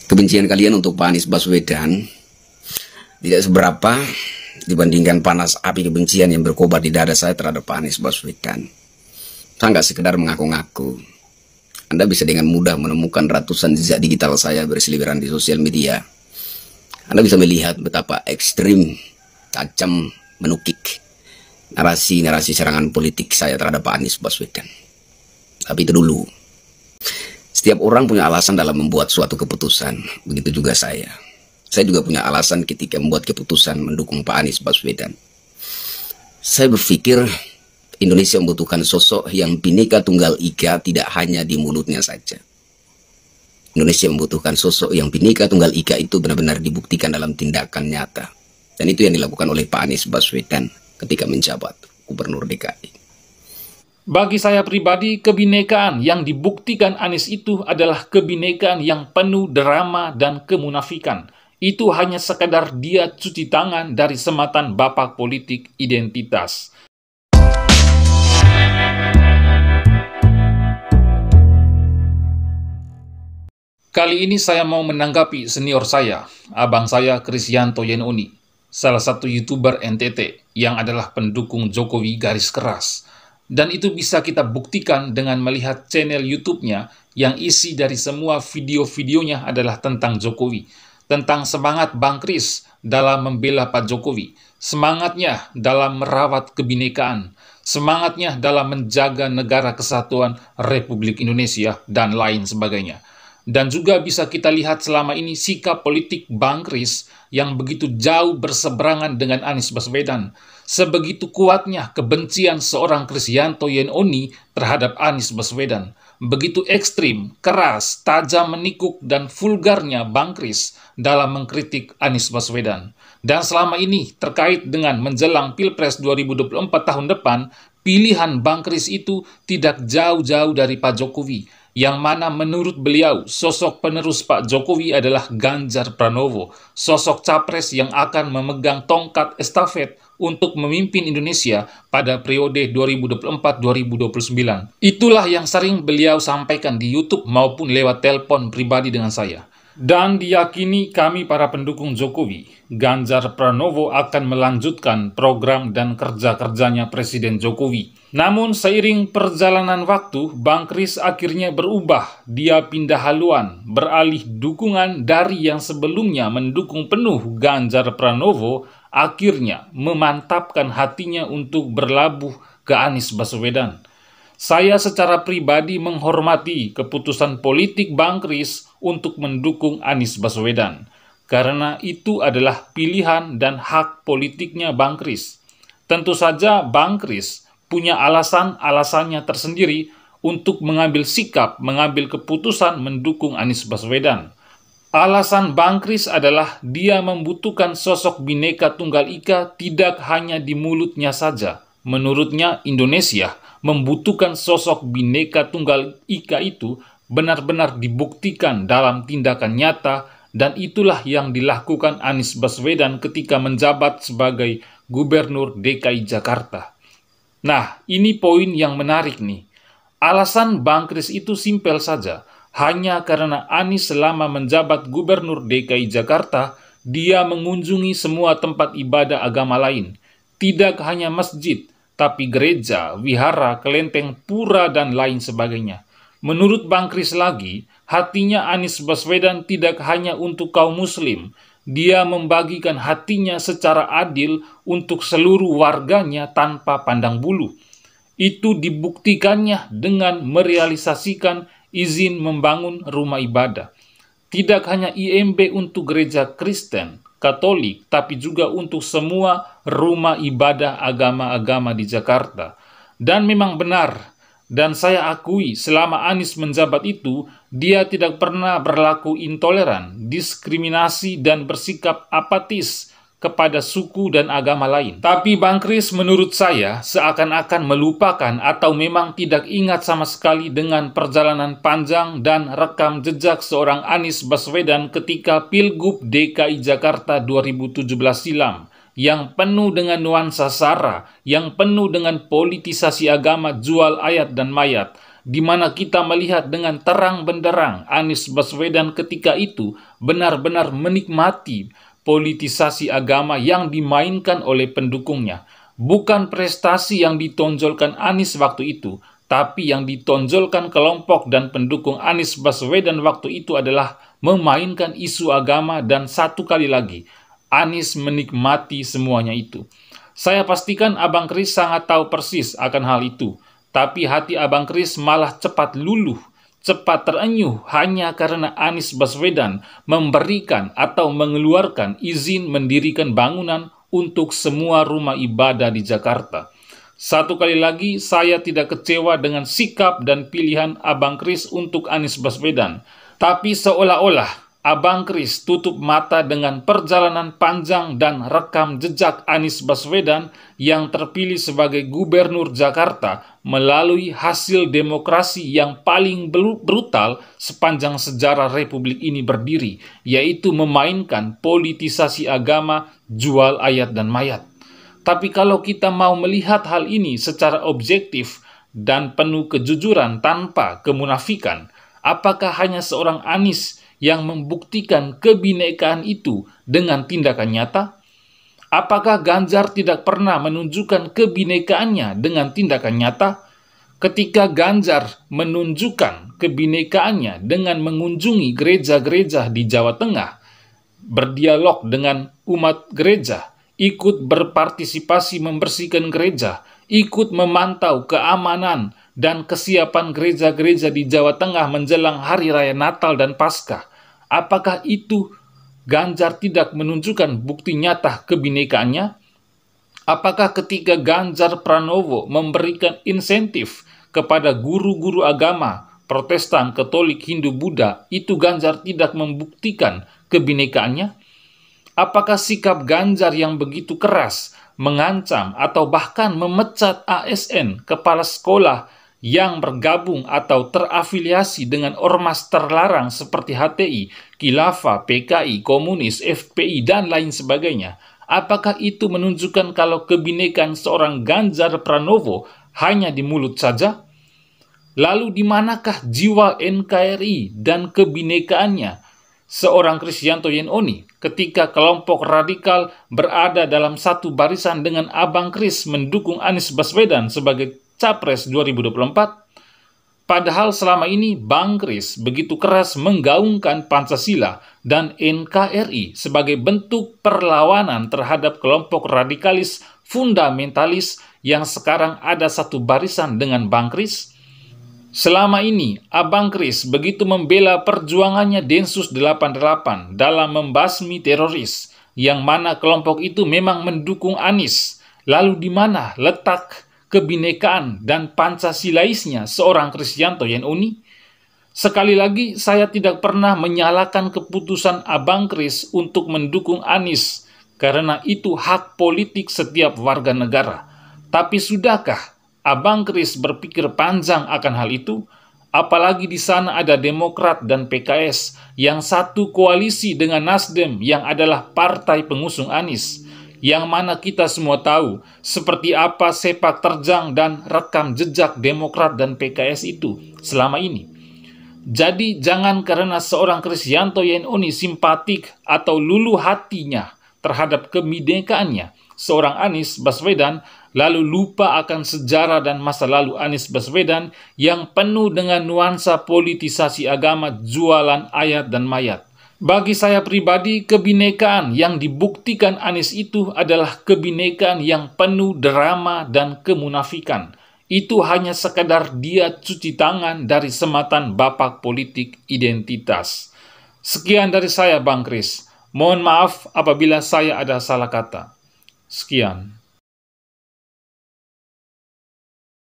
kebencian kalian untuk Pak Anies Baswedan tidak seberapa dibandingkan panas api kebencian yang berkobar di dada saya terhadap Pak Anies Baswedan. Saya nggak sekedar mengaku-ngaku. Anda bisa dengan mudah menemukan ratusan jejak digital saya berseliweran di sosial media. Anda bisa melihat betapa ekstrim, tajam, menukik narasi-narasi serangan politik saya terhadap Pak Anies Baswedan. Tapi itu dulu. Setiap orang punya alasan dalam membuat suatu keputusan. Begitu juga saya. Saya juga punya alasan ketika membuat keputusan mendukung Pak Anies Baswedan. Saya berpikir Indonesia membutuhkan sosok yang Bhinneka Tunggal Ika tidak hanya di mulutnya saja. Indonesia membutuhkan sosok yang Bhinneka Tunggal Ika itu benar-benar dibuktikan dalam tindakan nyata. Dan itu yang dilakukan oleh Pak Anies Baswedan ketika menjabat Gubernur DKI. Bagi saya pribadi, kebinekaan yang dibuktikan Anies itu adalah kebinekaan yang penuh drama dan kemunafikan. Itu hanya sekadar dia cuci tangan dari sematan bapak politik identitas. Kali ini saya mau menanggapi senior saya, abang saya Krisyanto Yenoni, salah satu YouTuber NTT yang adalah pendukung Jokowi garis keras. Dan itu bisa kita buktikan dengan melihat channel YouTube-nya yang isi dari semua video-videonya adalah tentang Jokowi. Tentang semangat Bang Kris dalam membela Pak Jokowi. Semangatnya dalam merawat kebinekaan. Semangatnya dalam menjaga negara kesatuan Republik Indonesia dan lain sebagainya. Dan juga bisa kita lihat selama ini sikap politik Bang Kris yang begitu jauh berseberangan dengan Anies Baswedan. Sebegitu kuatnya kebencian seorang Krisyanto Yenoni terhadap Anies Baswedan. Begitu ekstrim, keras, tajam menikuk, dan vulgarnya Bang Kris dalam mengkritik Anies Baswedan. Dan selama ini terkait dengan menjelang Pilpres 2024 tahun depan, pilihan Bang Kris itu tidak jauh-jauh dari Pak Jokowi. Yang mana menurut beliau, sosok penerus Pak Jokowi adalah Ganjar Pranowo, sosok capres yang akan memegang tongkat estafet untuk memimpin Indonesia pada periode 2024-2029. Itulah yang sering beliau sampaikan di YouTube maupun lewat telepon pribadi dengan saya. Dan diyakini kami para pendukung Jokowi, Ganjar Pranowo akan melanjutkan program dan kerja-kerjanya Presiden Jokowi. Namun seiring perjalanan waktu, Bang Kris akhirnya berubah. Dia pindah haluan, beralih dukungan dari yang sebelumnya mendukung penuh Ganjar Pranowo, akhirnya memantapkan hatinya untuk berlabuh ke Anies Baswedan. Saya secara pribadi menghormati keputusan politik Bang Kris untuk mendukung Anies Baswedan, karena itu adalah pilihan dan hak politiknya Bang Kris. Tentu saja Bang Kris punya alasan-alasannya tersendiri untuk mengambil sikap, mengambil keputusan mendukung Anies Baswedan. Alasan Bang Kris adalah dia membutuhkan sosok Bhinneka Tunggal Ika tidak hanya di mulutnya saja. Menurutnya Indonesia membutuhkan sosok Bhinneka Tunggal Ika itu benar-benar dibuktikan dalam tindakan nyata, dan itulah yang dilakukan Anies Baswedan ketika menjabat sebagai Gubernur DKI Jakarta. Nah, ini poin yang menarik nih. Alasan Bang Kris itu simpel saja. Hanya karena Anies selama menjabat Gubernur DKI Jakarta, dia mengunjungi semua tempat ibadah agama lain. Tidak hanya masjid, tapi gereja, wihara, kelenteng, pura, dan lain sebagainya. Menurut Bang Kris lagi, hatinya Anies Baswedan tidak hanya untuk kaum muslim. Dia membagikan hatinya secara adil untuk seluruh warganya tanpa pandang bulu. Itu dibuktikannya dengan merealisasikan izin membangun rumah ibadah. Tidak hanya IMB untuk gereja Kristen, Katolik, tapi juga untuk semua rumah ibadah agama-agama di Jakarta. Dan memang benar, dan saya akui selama Anies menjabat itu, dia tidak pernah berlaku intoleran, diskriminasi, dan bersikap apatis kepada suku dan agama lain. Tapi Bang Kris menurut saya seakan-akan melupakan atau memang tidak ingat sama sekali dengan perjalanan panjang dan rekam jejak seorang Anies Baswedan ketika Pilgub DKI Jakarta 2017 silam, yang penuh dengan nuansa SARA, yang penuh dengan politisasi agama, jual ayat dan mayat, di mana kita melihat dengan terang benderang Anies Baswedan ketika itu benar-benar menikmati politisasi agama yang dimainkan oleh pendukungnya. Bukan prestasi yang ditonjolkan Anies waktu itu, tapi yang ditonjolkan kelompok dan pendukung Anies Baswedan waktu itu adalah memainkan isu agama, dan satu kali lagi, Anies menikmati semuanya itu. Saya pastikan Abang Kris sangat tahu persis akan hal itu, tapi hati Abang Kris malah cepat luluh, cepat terenyuh hanya karena Anies Baswedan memberikan atau mengeluarkan izin mendirikan bangunan untuk semua rumah ibadah di Jakarta. Satu kali lagi, saya tidak kecewa dengan sikap dan pilihan Abang Kris untuk Anies Baswedan. Tapi seolah-olah Abang Kris tutup mata dengan perjalanan panjang dan rekam jejak Anies Baswedan yang terpilih sebagai Gubernur Jakarta melalui hasil demokrasi yang paling brutal sepanjang sejarah Republik ini berdiri, yaitu memainkan politisasi agama, jual ayat dan mayat. Tapi kalau kita mau melihat hal ini secara objektif dan penuh kejujuran tanpa kemunafikan, apakah hanya seorang Anies yang membuktikan kebinekaan itu dengan tindakan nyata? Apakah Ganjar tidak pernah menunjukkan kebinekaannya dengan tindakan nyata? Ketika Ganjar menunjukkan kebinekaannya dengan mengunjungi gereja-gereja di Jawa Tengah, berdialog dengan umat gereja, ikut berpartisipasi membersihkan gereja, ikut memantau keamanan dan kesiapan gereja-gereja di Jawa Tengah menjelang Hari Raya Natal dan Paskah. Apakah itu Ganjar tidak menunjukkan bukti nyata kebinekaannya? Apakah ketika Ganjar Pranowo memberikan insentif kepada guru-guru agama Protestan, Katolik, Hindu, Buddha, itu Ganjar tidak membuktikan kebinekaannya? Apakah sikap Ganjar yang begitu keras, mengancam atau bahkan memecat ASN, kepala sekolah yang bergabung atau terafiliasi dengan ormas terlarang seperti HTI, Khilafah, PKI, Komunis, FPI, dan lain sebagainya, apakah itu menunjukkan kalau kebinekaan seorang Ganjar Pranowo hanya di mulut saja? Lalu di manakah jiwa NKRI dan kebinekaannya seorang Kristianto Yenoni ketika kelompok radikal berada dalam satu barisan dengan Abang Kris mendukung Anies Baswedan sebagai Capres 2024? Padahal selama ini Bang Kris begitu keras menggaungkan Pancasila dan NKRI sebagai bentuk perlawanan terhadap kelompok radikalis fundamentalis yang sekarang ada satu barisan dengan Bang Kris. Selama ini, Abang Kris begitu membela perjuangannya Densus 88 dalam membasmi teroris, yang mana kelompok itu memang mendukung Anies. Lalu di mana letak kebinekaan dan Pancasilaisnya seorang Kristianto Yenoni? Sekali lagi, saya tidak pernah menyalahkan keputusan Abang Kris untuk mendukung Anies, karena itu hak politik setiap warga negara. Tapi sudahkah Abang Kris berpikir panjang akan hal itu? Apalagi di sana ada Demokrat dan PKS yang satu koalisi dengan Nasdem yang adalah partai pengusung Anies, yang mana kita semua tahu seperti apa sepak terjang dan rekam jejak Demokrat dan PKS itu selama ini. Jadi jangan karena seorang Kristianto Yenoni simpatik atau luluh hatinya terhadap kebinekaannya seorang Anies Baswedan, lalu lupa akan sejarah dan masa lalu Anies Baswedan yang penuh dengan nuansa politisasi agama, jualan ayat dan mayat. Bagi saya pribadi, kebinekaan yang dibuktikan Anies itu adalah kebinekaan yang penuh drama dan kemunafikan. Itu hanya sekadar dia cuci tangan dari sematan bapak politik identitas. Sekian dari saya, Bang Kris. Mohon maaf apabila saya ada salah kata. Sekian.